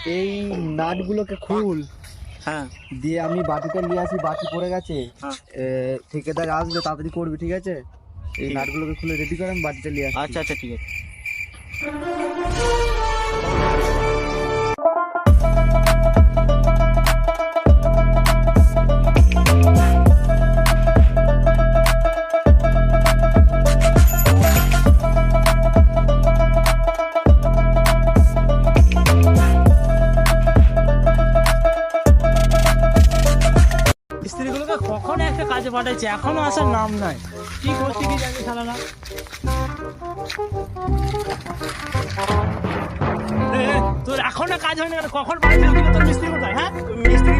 এই নাটগুলোকে খুল। হ্যাঁ দিয়ে আমি বাটিটা নিয়ে আসি, বাটি পড়ে গেছে। হ্যাঁ। ঠিকাদার আসবে, তাড়াতাড়ি করবি, ঠিক আছে? এই নাটগুলোকে খুলে রেডি করে আমি বাটিটা নিয়ে আসি। আচ্ছা আচ্ছা ঠিক আছে। স্ত্রীগুলোকে কখনো একটা কাজে পাঠাইছে, এখনো আসার নাম নাই। কি করছি কি জানি শালারা। তোর এখনো কাজ হয়নি, কখন বাড়ি ফেরত দিবে তোর মিস্ত্রি কোথায়? হ্যাঁ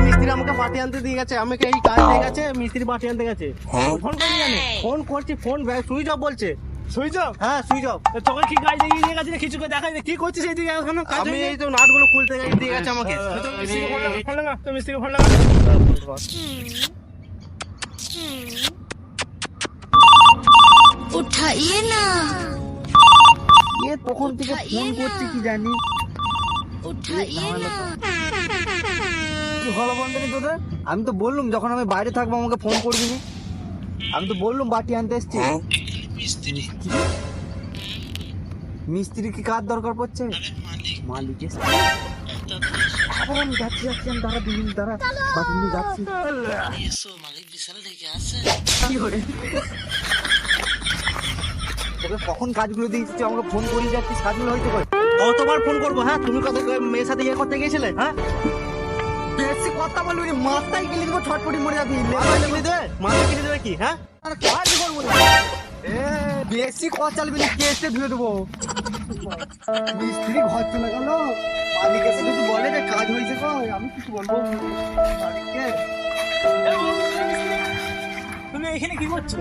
মিস্ত্রি আমাকে বাটি আনতে দিয়ে গেছে, আমাকে এই কাজ দিয়ে গেছে, মিস্ত্রি বাটি আনতে গেছে। ফোন করি জানি, ফোন করছি, ফোন সুইচ অফ বলছে। Switch off? হ্যাঁ সুইচ অফ। তোকে কি কাজ দিয়ে গেছে, কিছু করে দেখাই, কি করছিস এইদিকে? এখনো আমি এই তো নাটগুলো খুলতে দিয়ে গেছে আমাকে। ফোন লাগা, তো মিস্ত্রি ফোন লাগা। उठाइए ना, তখন থেকে ফোন করছে কি জানি। उठाइए ना। কি হলো বন্ধু তোদের? আমি তো বললাম যখন আমি বাইরে থাকবো আমাকে ফোন করবি না। আমি তো বললাম বাটি আনতে এসছি। মিস্ত্রি কি কার দরকার পড়ছে? মালিক এসছে। আবার আমি যাচ্ছি, আমি দাঁড়া, দুদিন দাঁড়া, বাটি নিয়ে যাচ্ছি। কি করে তোকে কখন কাজগুলো দিয়েছি, আমাকে ফোন করিয়ে যাচ্ছিস, কাজগুলো হইতে পারে। কতবার ফোন করবো? হ্যাঁ তুমি কত মেয়ের সাথে ইয়ে করতে গিয়েছিলে? হ্যাঁ বেশি কথা বলবি না, মাথায় গেলে দেবো, ছটপটি মরে যাবি। মাথা কিনে দেবে কি? হ্যাঁ আর কাজ করবো না। বেশি কথা চালবি না, কেসে ধুয়ে দেবো। মিস্ত্রি ঘর চলে গেল, মালিক এসে কিছু বলে যে কাজ হয়েছে, কই আমি কিছু বলবো মালিককে? তুমি এখানে কি করছো?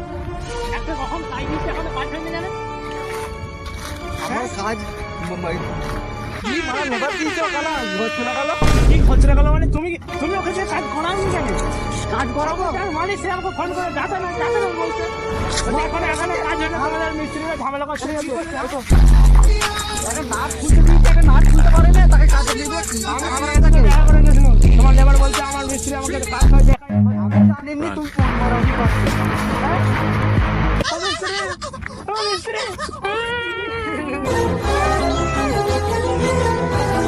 একটা কখন কাজ দিচ্ছে, এখন কাজ হয়নি জানে? আমার কাজ কি মানে লেবার দিয়েছে, কালা ঘর চলে গেল। কি খরচা গেল মানে? তুমি ওকে যে কাজ করাওনি জানে? কাজ করাবো মানে সে আমাকে ফোন করে যাতে না বলছে। এখন এখনো কাজ হয়নি, আমাদের মিস্ত্রিরা ঝামেলা করছে। নাট খুলতে দিয়েছে, নাট খুলতে পারে না, তাকে কাজ দিয়ে দিয়েছি। আমার কাছে দেখা করে গেছিল, তোমার লেবার বলছে আমার মিস্ত্রি আমাকে কাজ হয়েছে,